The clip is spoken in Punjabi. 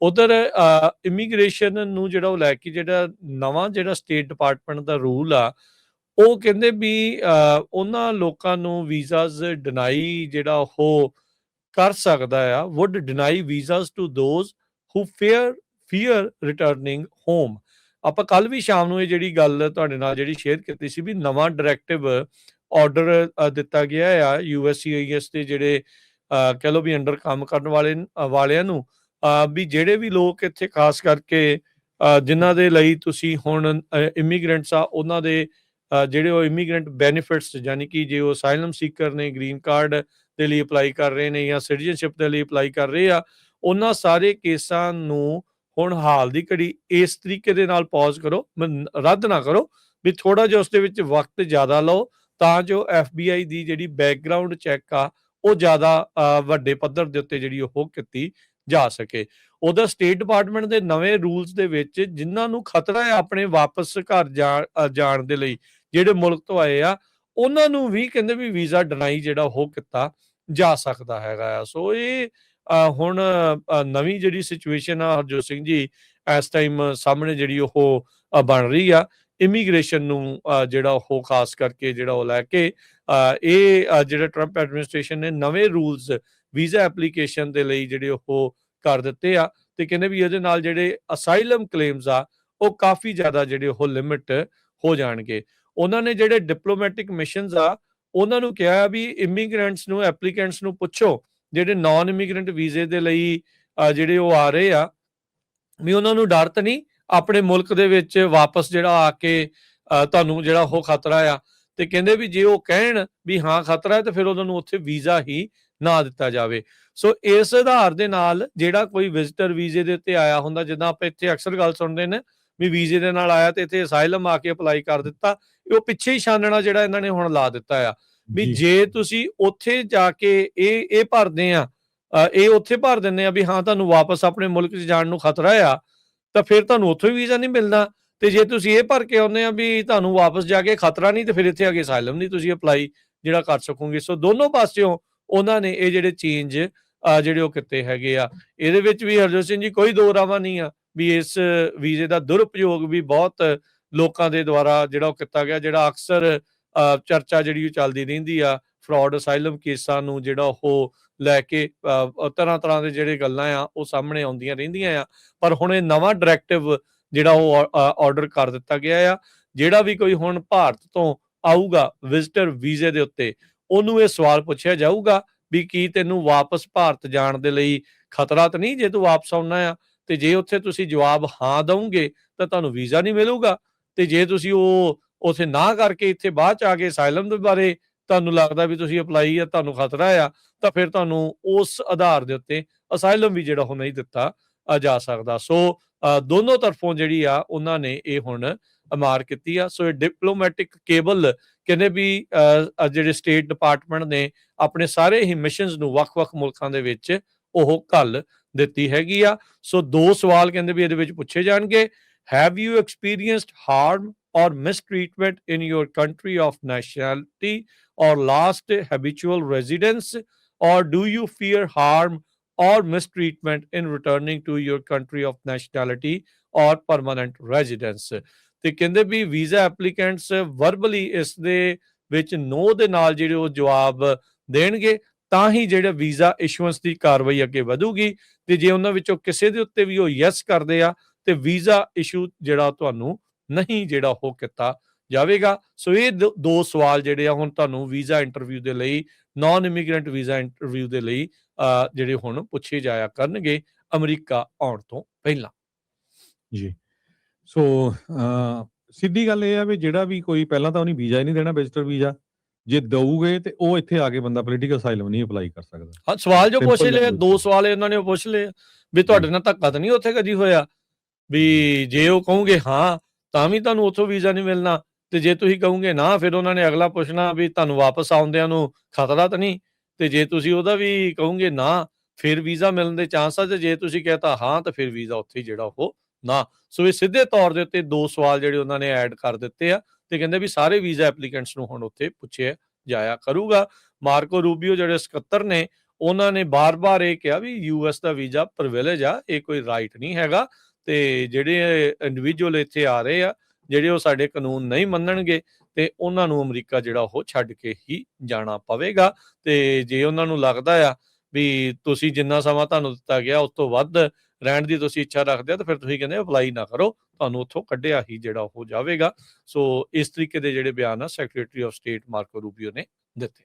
ਉਧਰ ਇਮੀਗ੍ਰੇਸ਼ਨ ਨੂੰ ਜਿਹੜਾ ਉਹ ਲੈ ਕੇ ਜਿਹੜਾ ਨਵਾਂ ਜਿਹੜਾ ਸਟੇਟ ਡਿਪਾਰਟਮੈਂਟ ਦਾ ਰੂਲ ਆ, ਉਹ ਕਹਿੰਦੇ ਵੀ ਉਹਨਾਂ ਲੋਕਾਂ ਨੂੰ ਵੀਜ਼ਾਸ ਡਿਨਾਈ ਜਿਹੜਾ ਉਹ ਕਰ ਸਕਦਾ ਆ, would deny visas to those who fear returning home. ਆਪਾਂ ਕੱਲ ਵੀ ਸ਼ਾਮ ਨੂੰ ਇਹ ਜਿਹੜੀ ਗੱਲ ਤੁਹਾਡੇ ਨਾਲ ਜਿਹੜੀ ਸ਼ੇਅਰ ਕੀਤੀ ਸੀ ਵੀ ਨਵਾਂ ਡਾਇਰੈਕਟਿਵ ਆਰਡਰ ਦਿੱਤਾ ਗਿਆ ਆ USCIS ਦੇ ਜਿਹੜੇ ਕਹਿ ਲਓ ਵੀ ਅੰਡਰ ਕੰਮ ਕਰਨ ਵਾਲਿਆਂ ਨੂੰ, ਵੀ ਜਿਹੜੇ ਵੀ ਲੋਕ ਇੱਥੇ ਖਾਸ ਕਰਕੇ ਜਿਨ੍ਹਾਂ ਦੇ ਲਈ ਤੁਸੀਂ ਹੁਣ ਇਮੀਗ੍ਰੈਂਟਸ ਆ, ਉਹਨਾਂ ਦੇ ਜਿਹੜੇ ਉਹ ਇਮੀਗ੍ਰੈਂਟ ਬੈਨੀਫਿਟਸ, ਯਾਨੀ ਕਿ ਜੇ ਉਹ ਅਸਾਈਲਮ ਸੀਕਰ ਨੇ, ਗ੍ਰੀਨ ਕਾਰਡ ਦੇ ਲਈ ਅਪਲਾਈ ਕਰ ਰਹੇ ਨੇ ਜਾਂ ਸਿਟੀਜ਼ਨਸ਼ਿਪ ਦੇ ਲਈ ਅਪਲਾਈ ਕਰ ਰਹੇ ਆ, ਉਹਨਾਂ ਸਾਰੇ ਕੇਸਾਂ ਨੂੰ ਹੁਣ ਹਾਲ ਦੀ ਘੜੀ ਇਸ ਤਰੀਕੇ ਦੇ ਨਾਲ ਪੌਜ਼ ਕਰੋ, ਰੱਦ ਨਾ ਕਰੋ, ਵੀ ਥੋੜਾ ਜਿਹਾ ਉਸ ਦੇ ਵਿੱਚ ਵਕਤ ਜ਼ਿਆਦਾ ਲਓ ਤਾਂ ਜੋ FBI ਦੀ ਜਿਹੜੀ ਬੈਕਗਰਾਊਂਡ ਚੈੱਕ ਆ ਉਹ ਜ਼ਿਆਦਾ ਵੱਡੇ ਪੱਧਰ ਦੇ ਉੱਤੇ ਜਿਹੜੀ ਉਹ ਕੀਤੀ ਜਾ ਸਕੇ। ਉਹਦਾ ਸਟੇਟ ਡਿਪਾਰਟਮੈਂਟ ਦੇ ਨਵੇਂ ਰੂਲਸ ਦੇ ਵਿੱਚ ਜਿਨ੍ਹਾਂ ਨੂੰ ਖਤਰਾ ਹੈ ਆਪਣੇ ਵਾਪਸ ਘਰ ਜਾਣ ਦੇ ਲਈ, ਜਿਹੜੇ ਮੁਲਕ ਤੋਂ ਆਏ ਆ, ਉਹਨਾਂ ਨੂੰ ਵੀ ਕਹਿੰਦੇ ਵੀ ਵੀਜ਼ਾ ਡਿਨਾਈ ਜਿਹੜਾ ਉਹ ਕੀਤਾ ਜਾ ਸਕਦਾ ਹੈਗਾ ਆ। ਸੋ ਇਹ ਹੁਣ ਨਵੀਂ ਜਿਹੜੀ ਸਿਚੁਏਸ਼ਨ ਆ ਹਰਜੋਤ ਸਿੰਘ ਜੀ ਇਸ ਟਾਈਮ ਸਾਹਮਣੇ ਜਿਹੜੀ ਉਹ ਬਣ ਰਹੀ ਆ ਇਮੀਗ੍ਰੇਸ਼ਨ ਨੂੰ ਜਿਹੜਾ ਉਹ ਖਾਸ ਕਰਕੇ ਜਿਹੜਾ ਉਹ ਲੈ ਕੇ ਇਹ ਜਿਹੜਾ ਟਰੰਪ ਐਡਮਿਨਿਸਟ੍ਰੇਸ਼ਨ ਨੇ ਨਵੇਂ ਰੂਲਸ ਵੀਜ਼ਾ ਐਪਲੀਕੇਸ਼ਨ ਦੇ ਲਈ ਜਿਹੜੇ ਉਹ ਕਰ ਦਿੱਤੇ ਆ, ਤੇ ਕਹਿੰਦੇ ਵੀ ਇਹਦੇ ਨਾਲ ਜਿਹੜੇ ਅਸਾਈਲਮ ਕਲੇਮਸ ਆ ਉਹ ਕਾਫੀ ਜ਼ਿਆਦਾ ਜਿਹੜੇ ਉਹ ਲਿਮਿਟ ਹੋ ਜਾਣਗੇ। ਉਹਨਾਂ ਨੇ ਜਿਹੜੇ ਡਿਪਲੋਮੈਟਿਕ ਮਿਸ਼ਨਸ ਆ ਉਹਨਾਂ ਨੂੰ ਕਿਹਾ ਵੀ ਇਮੀਗ੍ਰੈਂਟਸ ਨੂੰ, ਐਪਲੀਕੈਂਟਸ ਨੂੰ ਪੁੱਛੋ ਜਿਹੜੇ ਨਾਨ ਇਮੀਗ੍ਰੈਂਟ ਵੀਜ਼ੇ ਦੇ ਲਈ ਜਿਹੜੇ ਉਹ ਆ ਰਹੇ ਆ, ਵੀ ਉਹਨਾਂ ਨੂੰ ਡਰ ਤਾਂ ਨਹੀਂ ਆਪਣੇ ਮੁਲਕ ਦੇ ਵਿੱਚ ਵਾਪਸ ਜਿਹੜਾ ਆ ਕੇ ਤੁਹਾਨੂੰ ਜਿਹੜਾ ਉਹ ਖਤਰਾ ਆ, ਤੇ ਕਹਿੰਦੇ ਵੀ ਜੇ ਉਹ ਕਹਿਣ ਵੀ ਹਾਂ ਖਤਰਾ ਹੈ ਤੇ ਫਿਰ ਉਹਨਾਂ ਨੂੰ ਉੱਥੇ ਵੀਜ਼ਾ ਹੀ ਨਾ ਦਿੱਤਾ ਜਾਵੇ। ਸੋ ਇਸ ਆਧਾਰ ਦੇ ਨਾਲ ਜਿਹੜਾ ਕੋਈ ਵਿਜ਼ਟਰ ਵੀਜ਼ੇ ਦੇ ਉੱਤੇ ਆਇਆ ਹੁੰਦਾ, ਜਿੱਦਾਂ ਆਪਾਂ ਇੱਥੇ ਅਕਸਰ ਗੱਲ ਸੁਣਦੇ ਨੇ ਵੀ ਵੀਜ਼ੇ ਦੇ ਨਾਲ ਆਇਆ ਤੇ ਇੱਥੇ ਅਸਾਈਲਮ ਆ ਕੇ ਅਪਲਾਈ ਕਰ ਦਿੱਤਾ, ਉਹ ਪਿੱਛੇ ਹੀ ਛਾਨਣਾ ਜਿਹੜਾ ਇਹਨਾਂ ਨੇ ਹੁਣ ਲਾ ਦਿੱਤਾ ਆ ਵੀ ਜੇ ਤੁਸੀਂ ਉੱਥੇ ਜਾ ਕੇ ਇਹ ਭਰਦੇ ਆ, ਇਹ ਉੱਥੇ ਭਰ ਦਿੰਦੇ ਆ ਵੀ ਹਾਂ ਤੁਹਾਨੂੰ ਵਾਪਸ ਆਪਣੇ ਮੁਲਕ 'ਚ ਜਾਣ ਨੂੰ ਖਤਰਾ ਆ, ਤਾਂ ਫਿਰ ਤੁਹਾਨੂੰ ਉੱਥੋਂ ਹੀ ਵੀਜ਼ਾ ਨਹੀਂ ਮਿਲਦਾ, ਤੇ ਜੇ ਤੁਸੀਂ ਇਹ ਭਰ ਕੇ ਆਉਂਦੇ ਆ ਵੀ ਤੁਹਾਨੂੰ ਵਾਪਸ ਜਾ ਕੇ ਖਤਰਾ ਨਹੀਂ, ਤੇ ਫਿਰ ਇੱਥੇ ਆ ਕੇ ਅਸਾਈਲਮ ਨਹੀਂ ਤੁਸੀਂ ਅਪਲਾਈ ਜਿਹੜਾ ਕਰ ਸਕੋਗੇ। ਸੋ ਦੋਨੋਂ ਪਾਸਿਓਂ ਉਹਨਾਂ ਨੇ ਇਹ ਜਿਹੜੇ ਚੇਂਜ ਜਿਹੜੇ ਉਹ ਕੀਤੇ ਹੈਗੇ ਆ। ਇਹਦੇ ਵਿੱਚ ਵੀ ਹਰਜੋਤ ਸਿੰਘ ਜੀ ਕੋਈ ਦੋ ਰਾਵਾਂ ਨਹੀਂ ਆ ਵੀ ਇਸ ਵੀਜ਼ੇ ਦਾ ਦੁਰਉਪਯੋਗ ਵੀ ਬਹੁਤ ਲੋਕਾਂ ਦੇ ਦੁਆਰਾ ਜਿਹੜਾ ਉਹ ਕੀਤਾ ਗਿਆ, ਜਿਹੜਾ ਅਕਸਰ ਚਰਚਾ ਜਿਹੜੀ ਉਹ ਚੱਲਦੀ ਰਹਿੰਦੀ ਆ ਫਰਾਡ ਅਸਾਈਲਮ ਕੇਸਾਂ ਨੂੰ ਜਿਹੜਾ ਉਹ ਲੈ ਕੇ ਤਰ੍ਹਾਂ ਤਰ੍ਹਾਂ ਦੇ ਜਿਹੜੇ ਗੱਲਾਂ ਆ ਉਹ ਸਾਹਮਣੇ ਆਉਂਦੀਆਂ ਰਹਿੰਦੀਆਂ ਆ। ਪਰ ਹੁਣ ਇਹ ਨਵਾਂ ਡਾਇਰੈਕਟਿਵ ਜਿਹੜਾ ਉਹ ਆਰਡਰ ਕਰ ਦਿੱਤਾ ਗਿਆ ਆ, ਜਿਹੜਾ ਵੀ ਕੋਈ ਹੁਣ ਭਾਰਤ ਤੋਂ ਆਊਗਾ ਵਿਜ਼ਟਰ ਵੀਜ਼ੇ ਦੇ ਉੱਤੇ, ਉਹਨੂੰ ਇਹ ਸਵਾਲ ਪੁੱਛਿਆ ਜਾਊਗਾ ਵੀ ਕੀ ਤੈਨੂੰ ਵਾਪਸ ਭਾਰਤ ਜਾਣ ਦੇ ਲਈ ਖਤਰਾ ਤਾਂ ਨਹੀਂ ਜੇ ਤੂੰ ਵਾਪਸ ਆਉਣਾ ਆ, ਤੇ ਜੇ ਉੱਥੇ ਤੁਸੀਂ ਜਵਾਬ ਹਾਂ ਦਓਗੇ ਤਾਂ ਤੁਹਾਨੂੰ ਵੀਜ਼ਾ ਨਹੀਂ ਮਿਲੂਗਾ, ਤੇ ਜੇ ਤੁਸੀਂ ਉਹ ਉੱਥੇ ਨਾ ਕਰਕੇ ਇੱਥੇ ਬਾਅਦ ਚ ਆ ਕੇ ਅਸਾਈਲਮ ਦੇ ਬਾਰੇ ਤੁਹਾਨੂੰ ਲੱਗਦਾ ਵੀ ਤੁਸੀਂ ਅਪਲਾਈ ਆ ਤੁਹਾਨੂੰ ਖਤਰਾ ਆ, ਤਾਂ ਫਿਰ ਤੁਹਾਨੂੰ ਉਸ ਆਧਾਰ ਦੇ ਉੱਤੇ ਅਸਾਈਲਮ ਵੀ ਜਿਹੜਾ ਉਹ ਨਹੀਂ ਦਿੱਤਾ ਜਾ ਸਕਦਾ। ਸੋ ਦੋਨੋਂ ਤਰਫੋਂ ਜਿਹੜੀ ਆ ਉਹਨਾਂ ਨੇ ਇਹ ਹੁਣ ਮਾਰ ਕੀਤੀ ਆ। ਸੋ ਇਹ ਡਿਪਲੋਮੈਟਿਕ ਕੇਬਲ ਕਹਿੰਦੇ ਵੀ ਜਿਹੜੇ ਸਟੇਟ ਡਿਪਾਰਟਮੈਂਟ ਨੇ ਆਪਣੇ ਸਾਰੇ ਹੀ ਮਿਸ਼ਨਸ ਨੂੰ ਵੱਖ-ਵੱਖ ਮੁਲਕਾਂ ਦੇ ਵਿੱਚ ਉਹ ਘੱਲ ਦਿੱਤੀ ਹੈਗੀ ਆ। ਸੋ ਦੋ ਸਵਾਲ ਕਹਿੰਦੇ ਵੀ ਇਹਦੇ ਵਿੱਚ ਪੁੱਛੇ ਜਾਣਗੇ। Have you experienced ਹਾਰਮ or mistreatment in your country of nationality or last habitual residence, or do you fear harm or mistreatment in returning to your country of nationality or permanent residence? ਤੇ ਕਹਿੰਦੇ ਵੀ ਵੀਜ਼ਾ ਐਪਲੀਕੈਂਟਸ ਵਰਬਲੀ ਇਸ ਦੇ ਵਿੱਚ ਨੋ ਦੇ ਨਾਲ ਜਿਹੜੇ ਉਹ ਜਵਾਬ ਦੇਣਗੇ ਤਾਂ ਹੀ ਜਿਹੜਾ ਵੀਜ਼ਾ ਇਸ਼ੂਐਂਸ ਦੀ ਕਾਰਵਾਈ ਅੱਗੇ ਵਧੂਗੀ, ਤੇ ਜੇ ਉਹਨਾਂ ਵਿੱਚੋਂ ਕਿਸੇ ਦੇ ਉੱਤੇ ਵੀ ਉਹ ਯੈਸ ਕਰਦੇ ਆ ਤੇ ਵੀਜ਼ਾ ਇਸ਼ੂ ਜਿਹੜਾ ਤੁਹਾਨੂੰ ਨਹੀਂ ਜਿਹੜਾ ਉਹ ਕੀਤਾ ਜਾਵੇਗਾ। ਸੋ ਇਹ ਦੋ ਸਵਾਲ ਜਿਹੜੇ ਆ ਹੁਣ ਤੁਹਾਨੂੰ ਵੀਜ਼ਾ ਇੰਟਰਵਿਊ ਦੇ ਲਈ, ਨਾਨ ਇਮੀਗ੍ਰੈਂਟ ਵੀਜ਼ਾ ਇੰਟਰਵਿਊ ਦੇ ਲਈ ਜਿਹੜੇ ਹੁਣ ਪੁੱਛੇ ਜਾਇਆ ਕਰਨਗੇ ਅਮਰੀਕਾ ਆਉਣ ਤੋਂ ਪਹਿਲਾਂ ਜੀ। ਸੋ ਸਿੱਧੀ ਗੱਲ ਇਹ ਆ ਵੀ ਜਿਹੜਾ ਵੀ ਕੋਈ ਪਹਿਲਾਂ ਤਾਂ ਉਹਨੇ ਵੀਜ਼ਾ ਹੀ ਨਹੀਂ ਦੇਣਾ, ਵਿਜ਼ਟਰ ਵੀਜ਼ਾ ਜੇ ਦਊਗੇ ਤੇ ਉਹ ਇੱਥੇ ਆ ਕੇ ਬੰਦਾ ਪੋਲੀਟੀਕਲ ਅਸਾਈਲਮ ਨਹੀਂ ਅਪਲਾਈ ਕਰ ਸਕਦਾ। ਹਾਂ, ਸਵਾਲ ਜੋ ਪੁੱਛ ਲਏ, ਦੋ ਸਵਾਲ ਇਹਨਾਂ ਨੇ ਪੁੱਛ ਲਏ ਵੀ ਤੁਹਾਡੇ ਨਾਲ ਧੱਕਾ ਤਾਂ ਨਹੀਂ ਉੱਥੇ ਕਦੀ ਹੋਇਆ, ਵੀ ਜੇ ਉਹ ਕਹੋਗੇ ਹਾਂ ਤਾਂ ਵੀ ਤੁਹਾਨੂੰ ਉੱਥੋਂ ਵੀਜ਼ਾ ਨਹੀਂ ਮਿਲਣਾ, ਤੇ ਜੇ ਤੁਸੀਂ ਕਹੋਗੇ ਨਾ ਫਿਰ ਉਹਨਾਂ ਨੇ ਅਗਲਾ ਪੁੱਛਣਾ ਵੀ ਤੁਹਾਨੂੰ ਵਾਪਸ ਆਉਂਦਿਆਂ ਨੂੰ ਖਤਰਾ ਤਾਂ ਨਹੀਂ, ਤੇ ਜੇ ਤੁਸੀਂ ਉਹਦਾ ਵੀ ਕਹੋਗੇ ਨਾ ਫਿਰ ਵੀਜ਼ਾ ਮਿਲਣ ਦੇ ਚਾਂਸ ਆ, ਤੇ ਜੇ ਤੁਸੀਂ ਕਹਤਾ ਹਾਂ ਤਾਂ ਫਿਰ ਵੀਜ਼ਾ ਉੱਥੇ ਜਿਹੜਾ ਉਹ ਨਾ। ਸੋ ਇਹ ਸਿੱਧੇ ਤੌਰ ਦੇ ਉੱਤੇ ਦੋ ਸਵਾਲ ਜਿਹੜੇ ਉਹਨਾਂ ਨੇ ਐਡ ਕਰ ਦਿੱਤੇ ਆ, ਤੇ ਕਹਿੰਦੇ ਵੀ ਸਾਰੇ ਵੀਜ਼ਾ ਐਪਲੀਕੈਂਟਸ ਨੂੰ ਹੁਣ ਉੱਥੇ ਪੁੱਛਿਆ ਜਾਇਆ ਕਰੂਗਾ। ਮਾਰਕੋ ਰੂਬੀਓ ਜਿਹੜੇ ਸਕੱਤਰ ਨੇ ਉਹਨਾਂ ਨੇ ਬਾਰ-ਬਾਰ ਇਹ ਕਿਹਾ ਵੀ ਯੂਐਸ ਦਾ ਵੀਜ਼ਾ ਪ੍ਰਿਵਿਲੇਜ ਆ, ਇਹ ਕੋਈ ਰਾਈਟ ਨਹੀਂ ਹੈਗਾ ਤੇ ਜਿਹੜੇ ਇੰਡੀਵਿਜੂਅਲ ਇੱਥੇ ਆ ਰਹੇ ਆ, ਜਿਹੜੇ ਉਹ ਸਾਡੇ ਕਾਨੂੰਨ ਨਹੀਂ ਮੰਨਣਗੇ ਤੇ ਉਹਨਾਂ ਨੂੰ ਅਮਰੀਕਾ ਜਿਹੜਾ ਉਹ ਛੱਡ ਕੇ ਹੀ ਜਾਣਾ ਪਵੇਗਾ। ਤੇ ਜੇ ਉਹਨਾਂ ਨੂੰ ਲੱਗਦਾ ਆ ਵੀ ਤੁਸੀਂ ਜਿੰਨਾ ਸਮਾਂ ਤੁਹਾਨੂੰ ਦਿੱਤਾ ਗਿਆ ਉਸ ਤੋਂ ਵੱਧ ਰਹਿਣ ਦੀ ਤੁਸੀਂ ਇੱਛਾ ਰੱਖਦੇ ਹੋ ਤਾਂ ਫਿਰ ਤੁਸੀਂ ਕਹਿੰਦੇ ਅਪਲਾਈ ਨਾ ਕਰੋ, ਤੁਹਾਨੂੰ ਉੱਥੋਂ ਕੱਢਿਆ ਹੀ ਜਿਹੜਾ ਉਹ ਜਾਵੇਗਾ। ਸੋ ਇਸ ਤਰੀਕੇ ਦੇ ਜਿਹੜੇ ਬਿਆਨ ਆ ਸੈਕਟਰੀ ਆਫ ਸਟੇਟ ਮਾਰਕੋ ਰੂਬੀਓ ਨੇ ਦਿੱਤੇ।